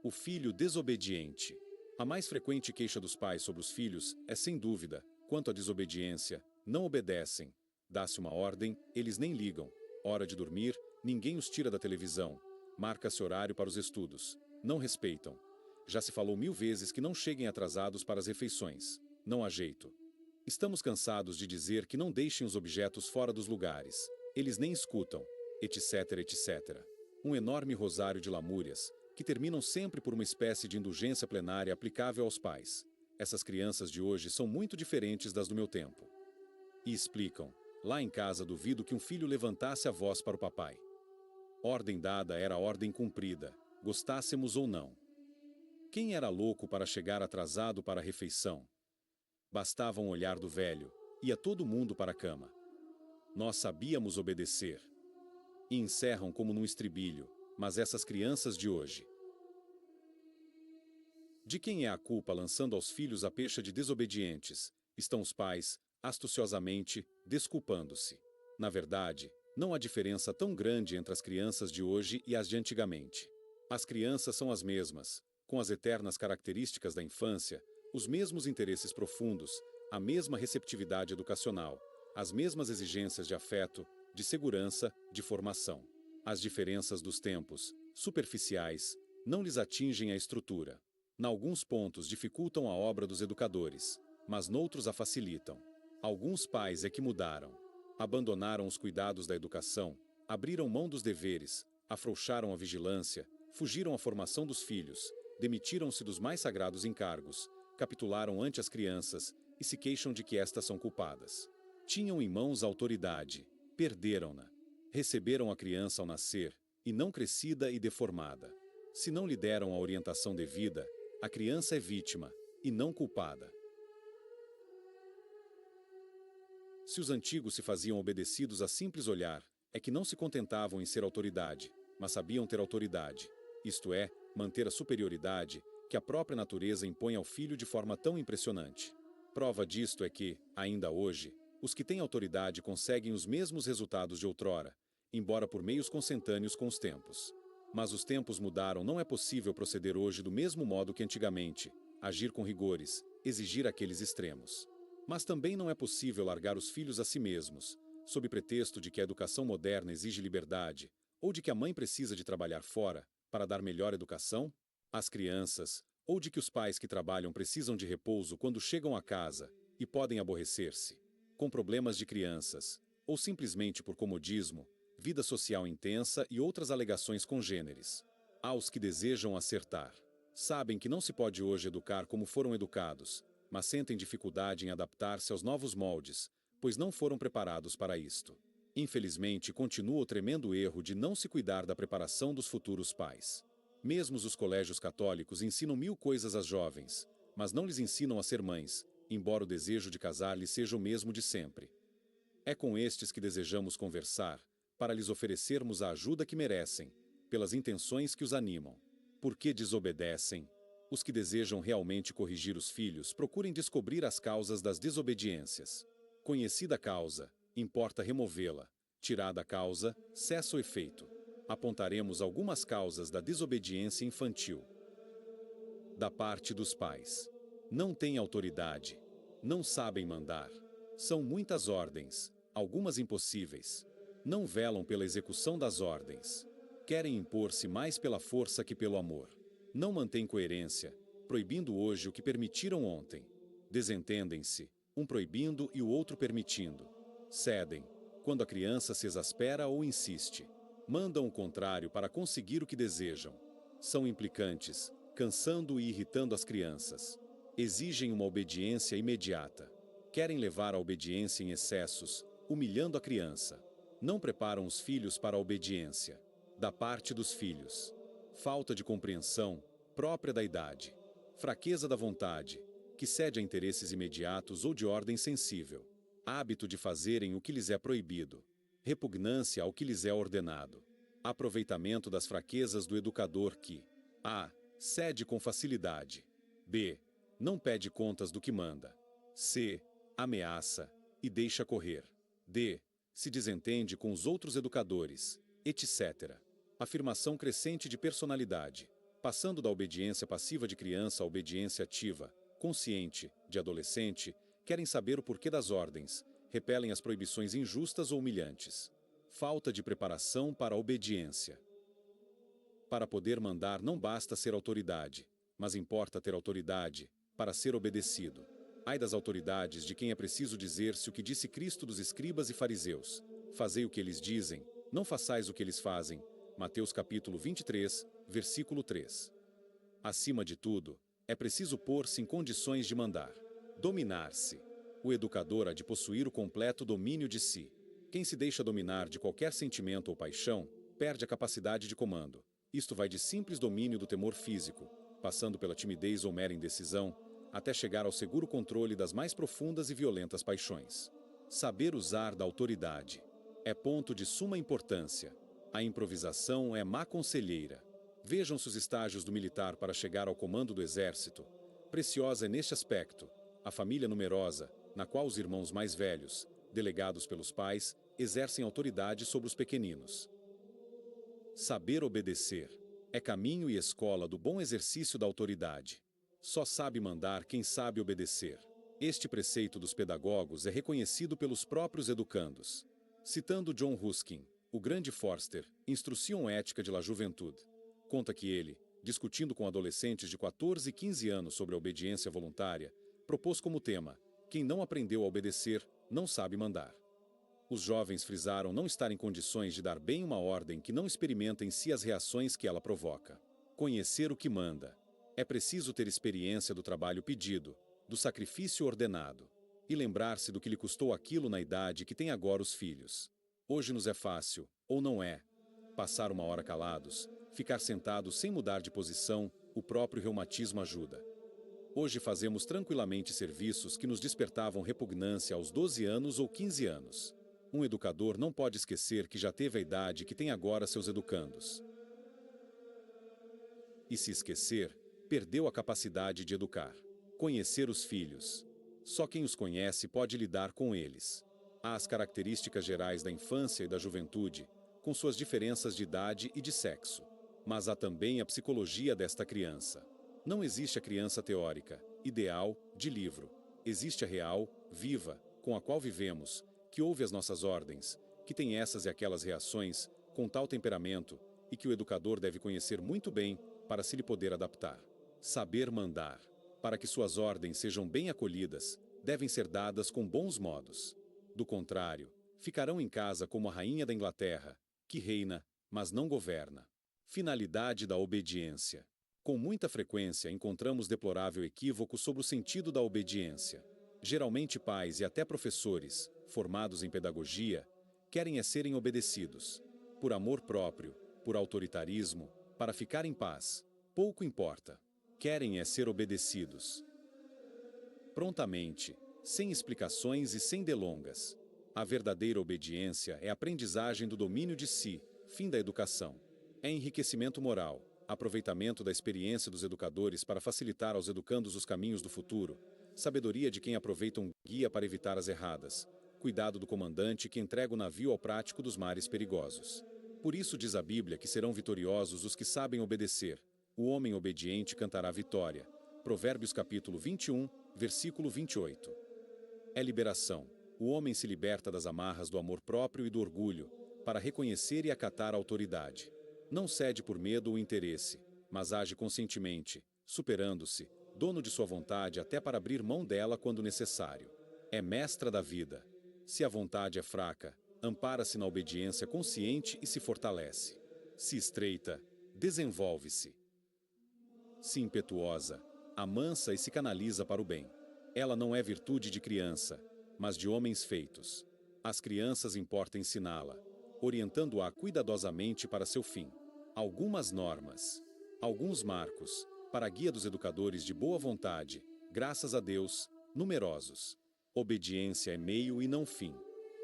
O filho desobediente. A mais frequente queixa dos pais sobre os filhos é, sem dúvida, quanto à desobediência. Não obedecem. Dá-se uma ordem, eles nem ligam. Hora de dormir, ninguém os tira da televisão. Marca-se horário para os estudos. Não respeitam. Já se falou 1000 vezes que não cheguem atrasados para as refeições. Não há jeito. Estamos cansados de dizer que não deixem os objetos fora dos lugares. Eles nem escutam, etc, etc. Um enorme rosário de lamúrias, que terminam sempre por uma espécie de indulgência plenária aplicável aos pais. Essas crianças de hoje são muito diferentes das do meu tempo. E explicam: lá em casa duvido que um filho levantasse a voz para o papai. Ordem dada era ordem cumprida, gostássemos ou não. Quem era louco para chegar atrasado para a refeição? Bastava um olhar do velho, ia todo mundo para a cama. Nós sabíamos obedecer. E encerram como num estribilho: mas essas crianças de hoje. De quem é a culpa lançando aos filhos a pecha de desobedientes? Estão os pais, astuciosamente, desculpando-se. Na verdade, não há diferença tão grande entre as crianças de hoje e as de antigamente. As crianças são as mesmas, com as eternas características da infância, os mesmos interesses profundos, a mesma receptividade educacional, as mesmas exigências de afeto, de segurança, de formação. As diferenças dos tempos, superficiais, não lhes atingem a estrutura. Em alguns pontos dificultam a obra dos educadores, mas noutros a facilitam. Alguns pais é que mudaram. Abandonaram os cuidados da educação, abriram mão dos deveres, afrouxaram a vigilância, fugiram à formação dos filhos, demitiram-se dos mais sagrados encargos, capitularam ante as crianças e se queixam de que estas são culpadas. Tinham em mãos a autoridade, perderam-na. Receberam a criança ao nascer, e não crescida e deformada. Se não lhe deram a orientação devida, a criança é vítima, e não culpada. Se os antigos se faziam obedecidos a simples olhar, é que não se contentavam em ser autoridade, mas sabiam ter autoridade, isto é, manter a superioridade que a própria natureza impõe ao filho de forma tão impressionante. Prova disto é que, ainda hoje, os que têm autoridade conseguem os mesmos resultados de outrora, embora por meios consentâneos com os tempos. Mas os tempos mudaram, não é possível proceder hoje do mesmo modo que antigamente, agir com rigores, exigir aqueles extremos. Mas também não é possível largar os filhos a si mesmos, sob pretexto de que a educação moderna exige liberdade, ou de que a mãe precisa de trabalhar fora, para dar melhor educação? Às crianças, ou de que os pais que trabalham precisam de repouso quando chegam a casa, e podem aborrecer-se, com problemas de crianças, ou simplesmente por comodismo, vida social intensa e outras alegações congêneres. Há os que desejam acertar. Sabem que não se pode hoje educar como foram educados, mas sentem dificuldade em adaptar-se aos novos moldes, pois não foram preparados para isto. Infelizmente, continua o tremendo erro de não se cuidar da preparação dos futuros pais. Mesmo os colégios católicos ensinam 1000 coisas às jovens, mas não lhes ensinam a ser mães, embora o desejo de casar lhes seja o mesmo de sempre. É com estes que desejamos conversar, para lhes oferecermos a ajuda que merecem, pelas intenções que os animam. Por que desobedecem? Os que desejam realmente corrigir os filhos procurem descobrir as causas das desobediências. Conhecida a causa, importa removê-la. Tirada a causa, cessa o efeito. Apontaremos algumas causas da desobediência infantil. Da parte dos pais. Não têm autoridade. Não sabem mandar. São muitas ordens, algumas impossíveis. Não velam pela execução das ordens. Querem impor-se mais pela força que pelo amor. Não mantêm coerência, proibindo hoje o que permitiram ontem. Desentendem-se, um proibindo e o outro permitindo. Cedem, quando a criança se exaspera ou insiste. Mandam o contrário para conseguir o que desejam. São implicantes, cansando e irritando as crianças. Exigem uma obediência imediata. Querem levar a obediência em excessos, humilhando a criança. Não preparam os filhos para a obediência. Da parte dos filhos. Falta de compreensão, própria da idade. Fraqueza da vontade, que cede a interesses imediatos ou de ordem sensível. Hábito de fazerem o que lhes é proibido. Repugnância ao que lhes é ordenado. Aproveitamento das fraquezas do educador que a. Cede com facilidade. b. Não pede contas do que manda. c. Ameaça e deixa correr. d. Se desentende com os outros educadores, etc. Afirmação crescente de personalidade. passando da obediência passiva de criança à obediência ativa, consciente, de adolescente, querem saber o porquê das ordens, repelem as proibições injustas ou humilhantes. Falta de preparação para a obediência. Para poder mandar não basta ser autoridade, mas importa ter autoridade para ser obedecido. Ai das autoridades de quem é preciso dizer-se o que disse Cristo dos escribas e fariseus: fazei o que eles dizem, não façais o que eles fazem. Mateus capítulo 23, versículo 3. Acima de tudo, é preciso pôr-se em condições de mandar. Dominar-se. O educador há de possuir o completo domínio de si. Quem se deixa dominar de qualquer sentimento ou paixão, perde a capacidade de comando. Isto vai de simples domínio do temor físico, passando pela timidez ou mera indecisão, até chegar ao seguro controle das mais profundas e violentas paixões. Saber usar da autoridade é ponto de suma importância. A improvisação é má conselheira. Vejam-se os estágios do militar para chegar ao comando do exército. Preciosa é neste aspecto a família numerosa, na qual os irmãos mais velhos, delegados pelos pais, exercem autoridade sobre os pequeninos. Saber obedecer é caminho e escola do bom exercício da autoridade. Só sabe mandar quem sabe obedecer. Este preceito dos pedagogos é reconhecido pelos próprios educandos. Citando John Ruskin, o grande Forster, Instrução Ética de la Juventude, conta que ele, discutindo com adolescentes de 14 e 15 anos sobre a obediência voluntária, propôs como tema: quem não aprendeu a obedecer, não sabe mandar. Os jovens frisaram não estar em condições de dar bem uma ordem que não experimenta em si as reações que ela provoca. Conhecer o que manda. É preciso ter experiência do trabalho pedido, do sacrifício ordenado, e lembrar-se do que lhe custou aquilo na idade que tem agora os filhos. Hoje nos é fácil, ou não é, passar uma hora calados, ficar sentados sem mudar de posição, o próprio reumatismo ajuda. Hoje fazemos tranquilamente serviços que nos despertavam repugnância aos 12 anos ou 15 anos. Um educador não pode esquecer que já teve a idade que tem agora seus educandos. E se esquecer, perdeu a capacidade de educar. Conhecer os filhos. Só quem os conhece pode lidar com eles. Há as características gerais da infância e da juventude, com suas diferenças de idade e de sexo. Mas há também a psicologia desta criança. Não existe a criança teórica, ideal, de livro. Existe a real, viva, com a qual vivemos, que ouve as nossas ordens, que tem essas e aquelas reações, com tal temperamento, e que o educador deve conhecer muito bem para se lhe poder adaptar. Saber mandar. Para que suas ordens sejam bem acolhidas, devem ser dadas com bons modos. Do contrário, ficarão em casa como a rainha da Inglaterra, que reina, mas não governa. Finalidade da obediência. Com muita frequência encontramos deplorável equívoco sobre o sentido da obediência. Geralmente pais e até professores, formados em pedagogia, querem serem obedecidos. Por amor próprio, por autoritarismo, para ficar em paz. Pouco importa. Querem ser obedecidos. Prontamente, sem explicações e sem delongas. A verdadeira obediência é aprendizagem do domínio de si, fim da educação. É enriquecimento moral, aproveitamento da experiência dos educadores para facilitar aos educandos os caminhos do futuro, sabedoria de quem aproveita um guia para evitar as erradas, cuidado do comandante que entrega o navio ao prático dos mares perigosos. Por isso diz a Bíblia que serão vitoriosos os que sabem obedecer. O homem obediente cantará vitória. Provérbios capítulo 21, versículo 28. É liberação. O homem se liberta das amarras do amor próprio e do orgulho, para reconhecer e acatar a autoridade. Não cede por medo ou interesse, mas age conscientemente, superando-se, dono de sua vontade até para abrir mão dela quando necessário. É mestra da vida. Se a vontade é fraca, ampara-se na obediência consciente e se fortalece. Se estreita, desenvolve-se. Se impetuosa, amansa e se canaliza para o bem. Ela não é virtude de criança, mas de homens feitos. Às crianças importa ensiná-la, orientando-a cuidadosamente para seu fim. Algumas normas, alguns marcos, para a guia dos educadores de boa vontade, graças a Deus, numerosos. Obediência é meio e não fim.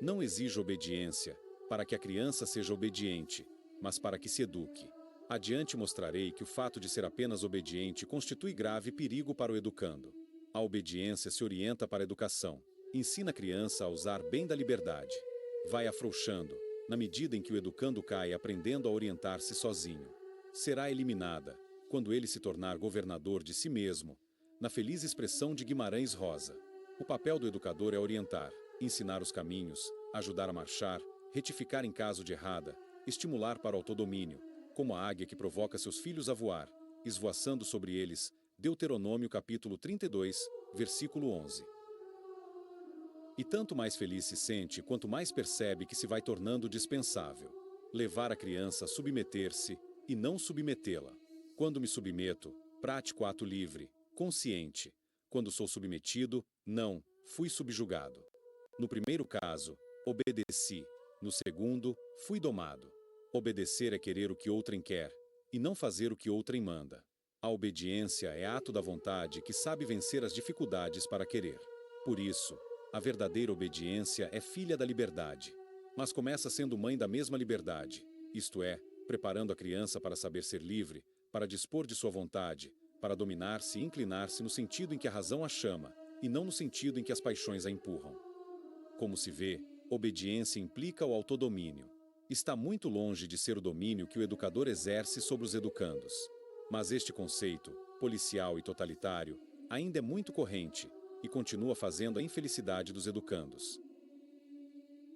Não exige obediência para que a criança seja obediente, mas para que se eduque. Adiante mostrarei que o fato de ser apenas obediente constitui grave perigo para o educando. A obediência se orienta para a educação, ensina a criança a usar bem da liberdade. Vai afrouxando, na medida em que o educando cai aprendendo a orientar-se sozinho. Será eliminada, quando ele se tornar governador de si mesmo, na feliz expressão de Guimarães Rosa. O papel do educador é orientar, ensinar os caminhos, ajudar a marchar, retificar em caso de errada, estimular para o autodomínio, como a águia que provoca seus filhos a voar, esvoaçando sobre eles. Deuteronômio capítulo 32, versículo 11. E tanto mais feliz se sente quanto mais percebe que se vai tornando dispensável. Levar a criança a submeter-se e não submetê-la. Quando me submeto, prático ato livre, consciente. Quando sou submetido, não, fui subjugado. No primeiro caso, obedeci. No segundo, fui domado. Obedecer é querer o que outrem quer, e não fazer o que outrem manda. A obediência é ato da vontade que sabe vencer as dificuldades para querer. Por isso, a verdadeira obediência é filha da liberdade, mas começa sendo mãe da mesma liberdade, isto é, preparando a criança para saber ser livre, para dispor de sua vontade, para dominar-se e inclinar-se no sentido em que a razão a chama, e não no sentido em que as paixões a empurram. Como se vê, obediência implica o autodomínio. Está muito longe de ser o domínio que o educador exerce sobre os educandos. Mas este conceito, policial e totalitário, ainda é muito corrente e continua fazendo a infelicidade dos educandos.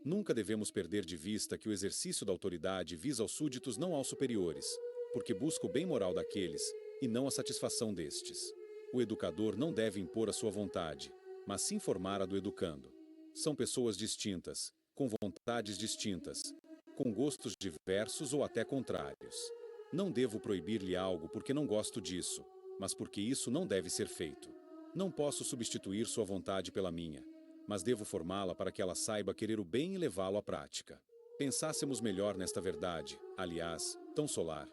Nunca devemos perder de vista que o exercício da autoridade visa aos súditos, não aos superiores, porque busca o bem moral daqueles e não a satisfação destes. O educador não deve impor a sua vontade, mas sim formar a do educando. São pessoas distintas, com vontades distintas, com gostos diversos ou até contrários. Não devo proibir-lhe algo porque não gosto disso, mas porque isso não deve ser feito. Não posso substituir sua vontade pela minha, mas devo formá-la para que ela saiba querer o bem e levá-lo à prática. Pensássemos melhor nesta verdade, aliás, tão solar,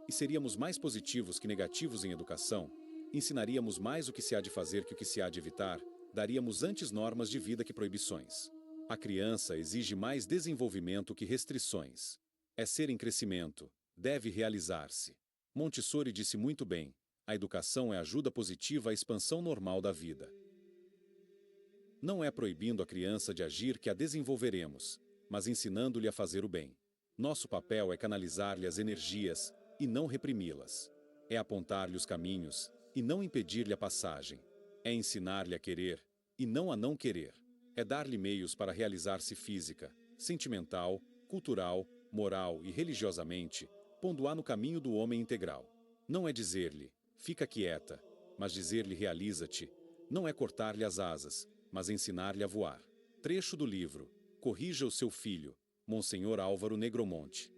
e seríamos mais positivos que negativos em educação, ensinaríamos mais o que se há de fazer que o que se há de evitar, daríamos antes normas de vida que proibições. A criança exige mais desenvolvimento que restrições. É ser em crescimento, deve realizar-se. Montessori disse muito bem: a educação é ajuda positiva à expansão normal da vida. Não é proibindo a criança de agir que a desenvolveremos, mas ensinando-lhe a fazer o bem. Nosso papel é canalizar-lhe as energias e não reprimi-las. É apontar-lhe os caminhos e não impedir-lhe a passagem. É ensinar-lhe a querer e não a não querer. É dar-lhe meios para realizar-se física, sentimental, cultural, moral e religiosamente, pondo-a no caminho do homem integral. Não é dizer-lhe, fica quieta, mas dizer-lhe realiza-te. Não é cortar-lhe as asas, mas ensinar-lhe a voar. Trecho do livro Corrija o seu filho, Monsenhor Álvaro Negromonte.